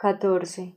14.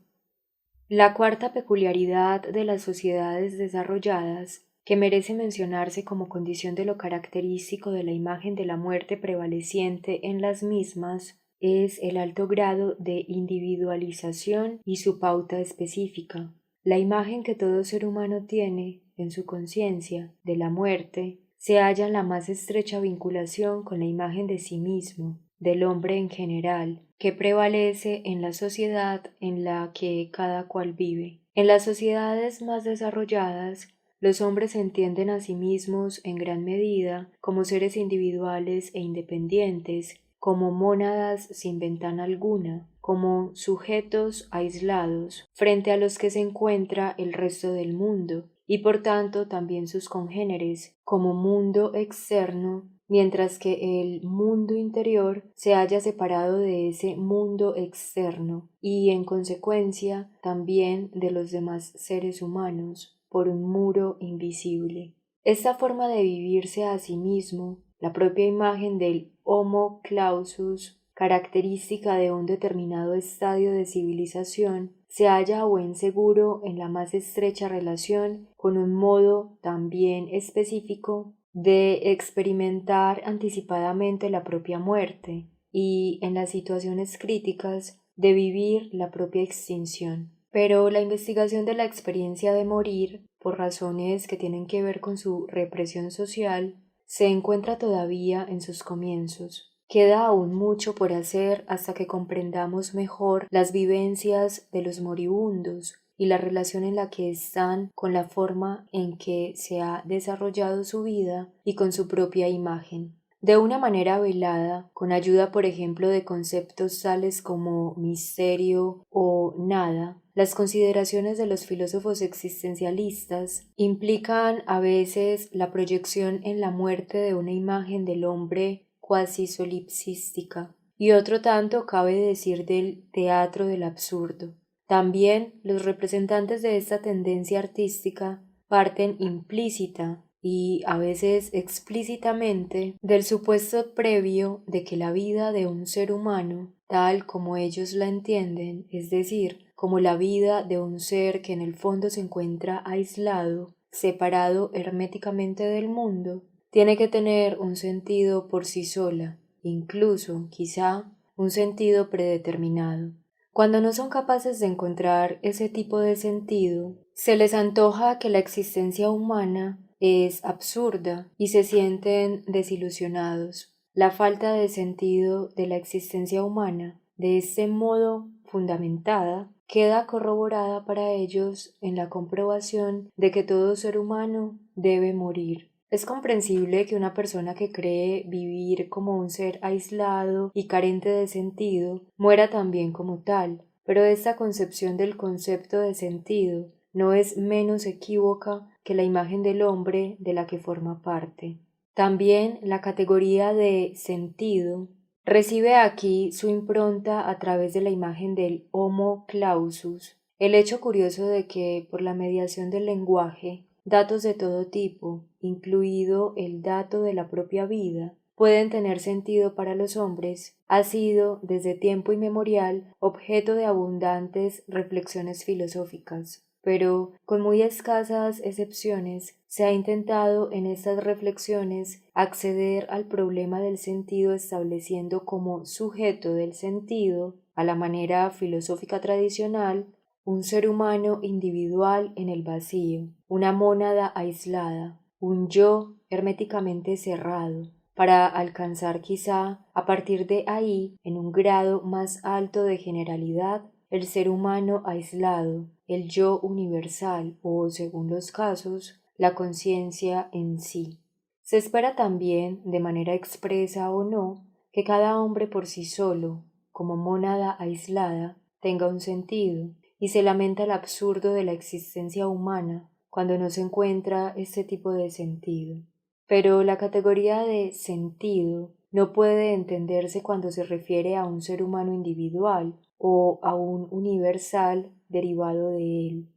La cuarta peculiaridad de las sociedades desarrolladas, que merece mencionarse como condición de lo característico de la imagen de la muerte prevaleciente en las mismas, es el alto grado de individualización y su pauta específica. La imagen que todo ser humano tiene, en su conciencia, de la muerte, se halla en la más estrecha vinculación con la imagen de sí mismo, del hombre en general, que prevalece en la sociedad en la que cada cual vive. En las sociedades más desarrolladas, los hombres se entienden a sí mismos en gran medida como seres individuales e independientes, como mónadas sin ventana alguna, como sujetos aislados frente a los que se encuentra el resto del mundo, y por tanto también sus congéneres, como mundo externo, mientras que el mundo interior se halla separado de ese mundo externo y, en consecuencia, también de los demás seres humanos, por un muro invisible. Esta forma de vivirse a sí mismo, la propia imagen del Homo clausus, característica de un determinado estadio de civilización, se halla a buen seguro en la más estrecha relación con un modo también específico de experimentar anticipadamente la propia muerte y, en las situaciones críticas, de vivir la propia extinción. Pero la investigación de la experiencia de morir, por razones que tienen que ver con su represión social, se encuentra todavía en sus comienzos. Queda aún mucho por hacer hasta que comprendamos mejor las vivencias de los moribundos y la relación en la que están con la forma en que se ha desarrollado su vida y con su propia imagen. De una manera velada, con ayuda por ejemplo de conceptos tales como misterio o nada, las consideraciones de los filósofos existencialistas implican a veces la proyección en la muerte de una imagen del hombre cuasi solipsística, y otro tanto cabe decir del teatro del absurdo. También los representantes de esta tendencia artística parten implícita y a veces explícitamente del supuesto previo de que la vida de un ser humano, tal como ellos la entienden, es decir, como la vida de un ser que en el fondo se encuentra aislado, separado herméticamente del mundo, tiene que tener un sentido por sí sola, incluso, quizá, un sentido predeterminado. Cuando no son capaces de encontrar ese tipo de sentido, se les antoja que la existencia humana es absurda y se sienten desilusionados. La falta de sentido de la existencia humana, de este modo fundamentada, queda corroborada para ellos en la comprobación de que todo ser humano debe morir. Es comprensible que una persona que cree vivir como un ser aislado y carente de sentido muera también como tal, pero esta concepción del concepto de sentido no es menos equívoca que la imagen del hombre de la que forma parte. También la categoría de sentido recibe aquí su impronta a través de la imagen del Homo clausus, el hecho curioso de que, por la mediación del lenguaje, datos de todo tipo, incluido el dato de la propia vida, pueden tener sentido para los hombres, ha sido, desde tiempo inmemorial, objeto de abundantes reflexiones filosóficas. Pero, con muy escasas excepciones, se ha intentado en estas reflexiones acceder al problema del sentido estableciendo como sujeto del sentido, a la manera filosófica tradicional, un ser humano individual en el vacío, una mónada aislada, un yo herméticamente cerrado, para alcanzar quizá a partir de ahí, en un grado más alto de generalidad, el ser humano aislado, el yo universal o, según los casos, la conciencia en sí. Se espera también, de manera expresa o no, que cada hombre por sí solo, como mónada aislada, tenga un sentido, y se lamenta el absurdo de la existencia humana cuando no se encuentra este tipo de sentido. Pero la categoría de sentido no puede entenderse cuando se refiere a un ser humano individual o a un universal derivado de él.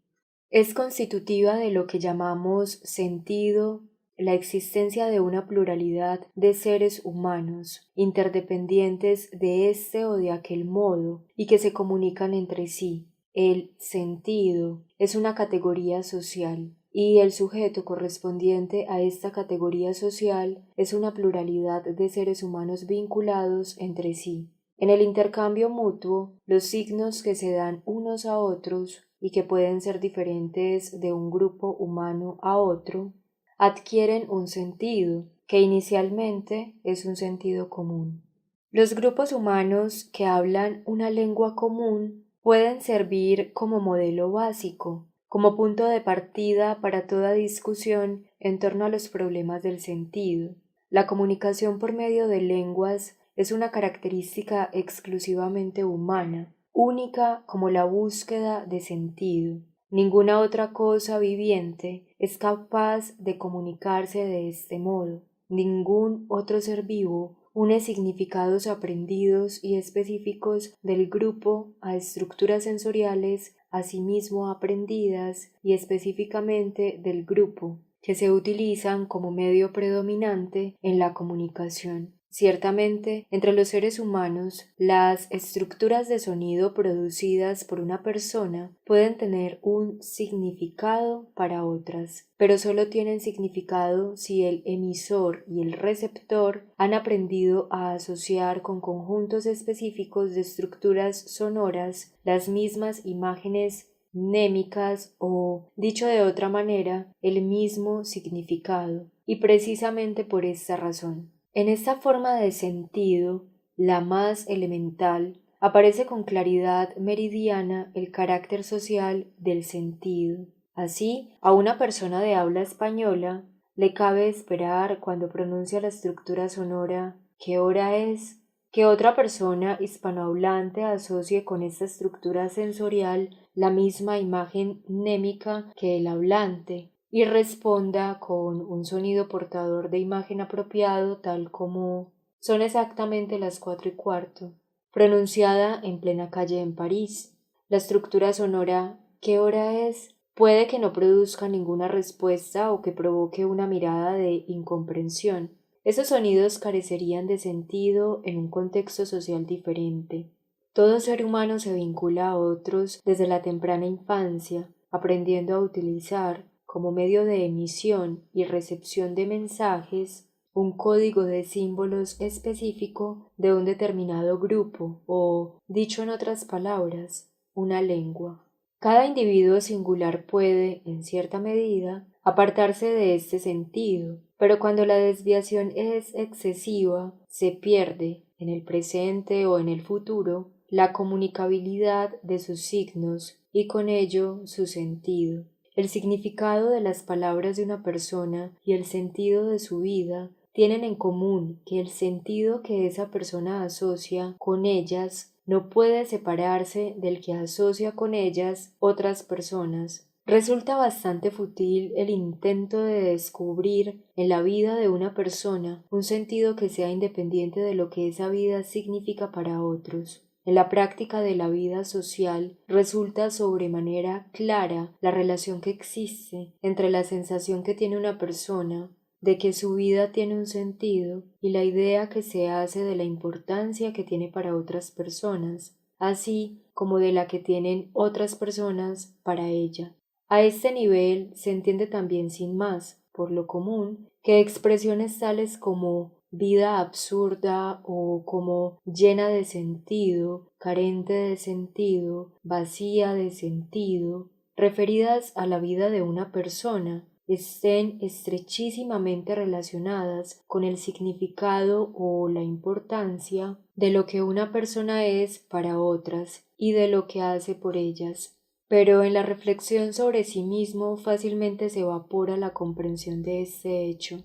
Es constitutiva de lo que llamamos sentido la existencia de una pluralidad de seres humanos, interdependientes de este o de aquel modo, y que se comunican entre sí. El sentido es una categoría social, y el sujeto correspondiente a esta categoría social es una pluralidad de seres humanos vinculados entre sí. En el intercambio mutuo, los signos que se dan unos a otros y que pueden ser diferentes de un grupo humano a otro, adquieren un sentido, que inicialmente es un sentido común. Los grupos humanos que hablan una lengua común pueden servir como modelo básico, como punto de partida para toda discusión en torno a los problemas del sentido. La comunicación por medio de lenguas es una característica exclusivamente humana, única como la búsqueda de sentido. Ninguna otra cosa viviente es capaz de comunicarse de este modo. Ningún otro ser vivo une significados aprendidos y específicos del grupo a estructuras sensoriales asimismo aprendidas y específicamente del grupo, que se utilizan como medio predominante en la comunicación. Ciertamente, entre los seres humanos, las estructuras de sonido producidas por una persona pueden tener un significado para otras, pero solo tienen significado si el emisor y el receptor han aprendido a asociar con conjuntos específicos de estructuras sonoras las mismas imágenes mnémicas o, dicho de otra manera, el mismo significado, y precisamente por esta razón. En esta forma de sentido, la más elemental, aparece con claridad meridiana el carácter social del sentido. Así, a una persona de habla española le cabe esperar cuando pronuncia la estructura sonora ¿qué hora es? Que otra persona hispanohablante asocie con esta estructura sensorial la misma imagen mnémica que el hablante y responda con un sonido portador de imagen apropiado tal como son exactamente las 4:15, pronunciada en plena calle en París. La estructura sonora ¿qué hora es? Puede que no produzca ninguna respuesta o que provoque una mirada de incomprensión. Esos sonidos carecerían de sentido en un contexto social diferente. Todo ser humano se vincula a otros desde la temprana infancia, aprendiendo a utilizar, como medio de emisión y recepción de mensajes, un código de símbolos específico de un determinado grupo o, dicho en otras palabras, una lengua. Cada individuo singular puede, en cierta medida, apartarse de este sentido, pero cuando la desviación es excesiva, se pierde, en el presente o en el futuro, la comunicabilidad de sus signos y con ello su sentido. El significado de las palabras de una persona y el sentido de su vida tienen en común que el sentido que esa persona asocia con ellas no puede separarse del que asocia con ellas otras personas. Resulta bastante fútil el intento de descubrir en la vida de una persona un sentido que sea independiente de lo que esa vida significa para otros. En la práctica de la vida social resulta sobremanera clara la relación que existe entre la sensación que tiene una persona de que su vida tiene un sentido y la idea que se hace de la importancia que tiene para otras personas, así como de la que tienen otras personas para ella. A este nivel se entiende también sin más, por lo común, que expresiones tales como vida absurda o como llena de sentido, carente de sentido, vacía de sentido, referidas a la vida de una persona, estén estrechísimamente relacionadas con el significado o la importancia de lo que una persona es para otras y de lo que hace por ellas. Pero en la reflexión sobre sí mismo fácilmente se evapora la comprensión de este hecho.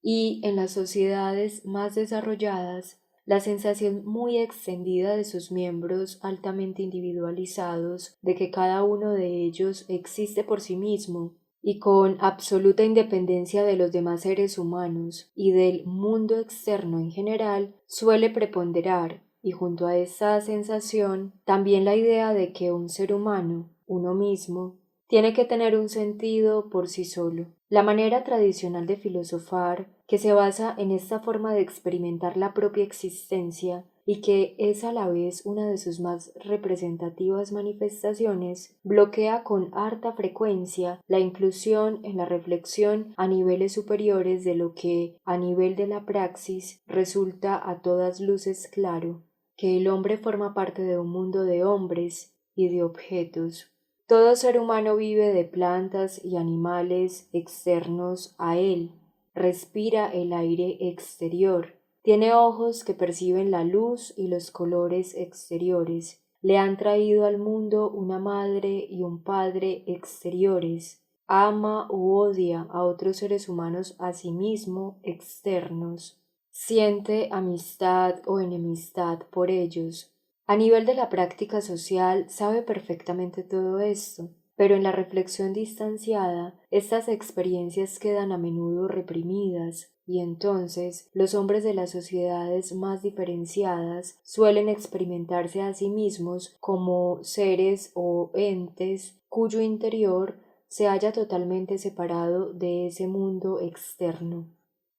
Y en las sociedades más desarrolladas, la sensación muy extendida de sus miembros altamente individualizados de que cada uno de ellos existe por sí mismo y con absoluta independencia de los demás seres humanos y del mundo externo en general suele preponderar, y junto a esta sensación también la idea de que un ser humano, uno mismo, tiene que tener un sentido por sí solo. La manera tradicional de filosofar, que se basa en esta forma de experimentar la propia existencia y que es a la vez una de sus más representativas manifestaciones, bloquea con harta frecuencia la inclusión en la reflexión a niveles superiores de lo que, a nivel de la praxis, resulta a todas luces claro, que el hombre forma parte de un mundo de hombres y de objetos. Todo ser humano vive de plantas y animales externos a él, respira el aire exterior, tiene ojos que perciben la luz y los colores exteriores, le han traído al mundo una madre y un padre exteriores, ama u odia a otros seres humanos a sí mismo externos, siente amistad o enemistad por ellos. A nivel de la práctica social sabe perfectamente todo esto, pero en la reflexión distanciada estas experiencias quedan a menudo reprimidas y entonces los hombres de las sociedades más diferenciadas suelen experimentarse a sí mismos como seres o entes cuyo interior se halla totalmente separado de ese mundo externo.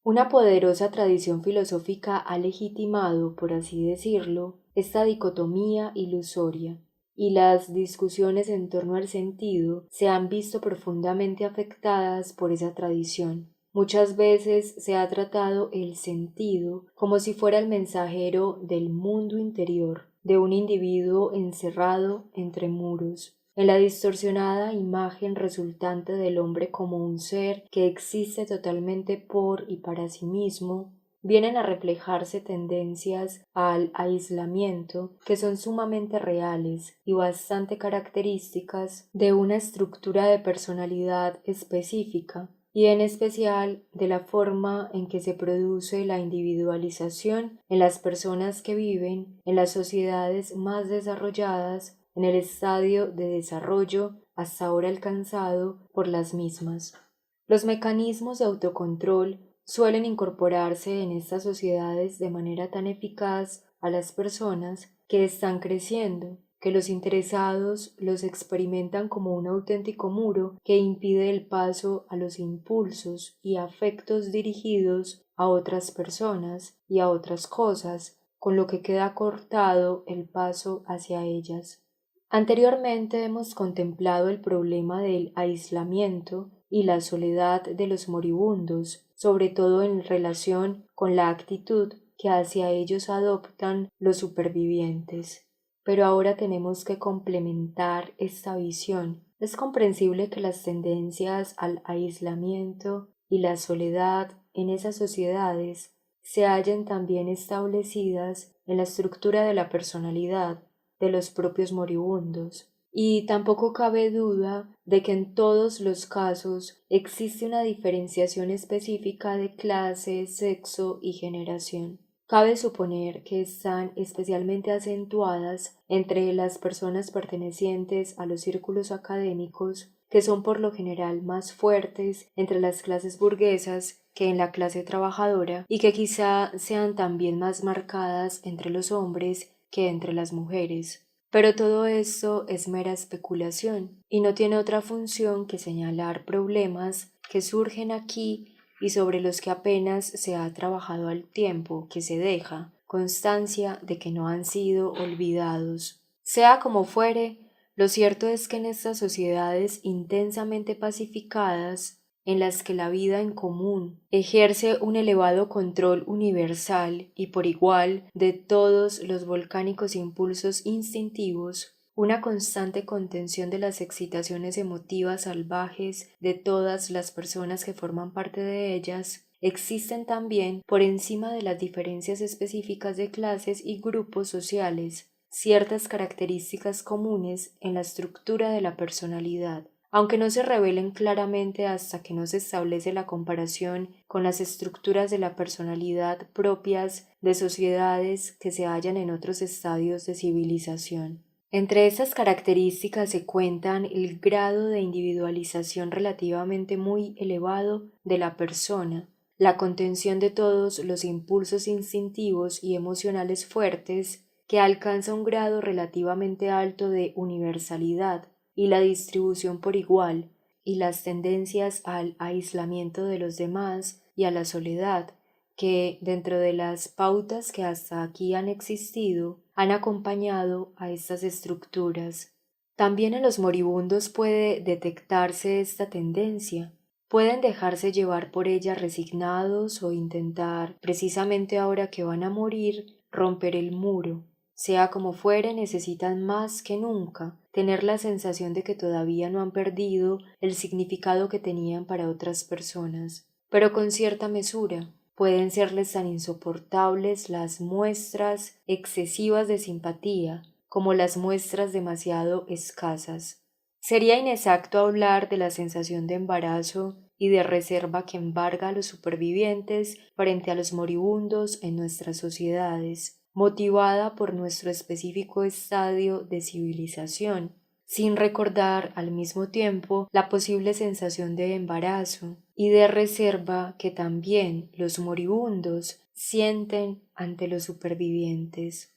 Una poderosa tradición filosófica ha legitimado, por así decirlo, esta dicotomía ilusoria, y las discusiones en torno al sentido se han visto profundamente afectadas por esa tradición. Muchas veces se ha tratado el sentido como si fuera el mensajero del mundo interior, de un individuo encerrado entre muros, en la distorsionada imagen resultante del hombre como un ser que existe totalmente por y para sí mismo, vienen a reflejarse tendencias al aislamiento que son sumamente reales y bastante características de una estructura de personalidad específica y en especial de la forma en que se produce la individualización en las personas que viven en las sociedades más desarrolladas en el estadio de desarrollo hasta ahora alcanzado por las mismas. Los mecanismos de autocontrol suelen incorporarse en estas sociedades de manera tan eficaz a las personas que están creciendo, que los interesados los experimentan como un auténtico muro que impide el paso a los impulsos y afectos dirigidos a otras personas y a otras cosas, con lo que queda cortado el paso hacia ellas. Anteriormente hemos contemplado el problema del aislamiento y la soledad de los moribundos, sobre todo en relación con la actitud que hacia ellos adoptan los supervivientes. Pero ahora tenemos que complementar esta visión. Es comprensible que las tendencias al aislamiento y la soledad en esas sociedades se hallen también establecidas en la estructura de la personalidad de los propios moribundos, y tampoco cabe duda de que en todos los casos existe una diferenciación específica de clase, sexo y generación. Cabe suponer que están especialmente acentuadas entre las personas pertenecientes a los círculos académicos, que son por lo general más fuertes entre las clases burguesas que en la clase trabajadora y que quizá sean también más marcadas entre los hombres que entre las mujeres. Pero todo esto es mera especulación y no tiene otra función que señalar problemas que surgen aquí y sobre los que apenas se ha trabajado al tiempo que se deja constancia de que no han sido olvidados. Sea como fuere, lo cierto es que en estas sociedades intensamente pacificadas, en las que la vida en común ejerce un elevado control universal y por igual de todos los volcánicos impulsos instintivos, una constante contención de las excitaciones emotivas salvajes de todas las personas que forman parte de ellas, existen también, por encima de las diferencias específicas de clases y grupos sociales, ciertas características comunes en la estructura de la personalidad, aunque no se revelen claramente hasta que no se establece la comparación con las estructuras de la personalidad propias de sociedades que se hallan en otros estadios de civilización. Entre estas características se cuentan el grado de individualización relativamente muy elevado de la persona, la contención de todos los impulsos instintivos y emocionales fuertes, que alcanza un grado relativamente alto de universalidad, y la distribución por igual, y las tendencias al aislamiento de los demás y a la soledad, que, dentro de las pautas que hasta aquí han existido, han acompañado a estas estructuras. También en los moribundos puede detectarse esta tendencia. Pueden dejarse llevar por ella resignados o intentar, precisamente ahora que van a morir, romper el muro. Sea como fuere, necesitan más que nunca tener la sensación de que todavía no han perdido el significado que tenían para otras personas, pero con cierta mesura. Pueden serles tan insoportables las muestras excesivas de simpatía como las muestras demasiado escasas. Sería inexacto hablar de la sensación de embarazo y de reserva que embarga a los supervivientes frente a los moribundos en nuestras sociedades, motivada por nuestro específico estadio de civilización, sin recordar al mismo tiempo la posible sensación de embarazo y de reserva que también los moribundos sienten ante los supervivientes.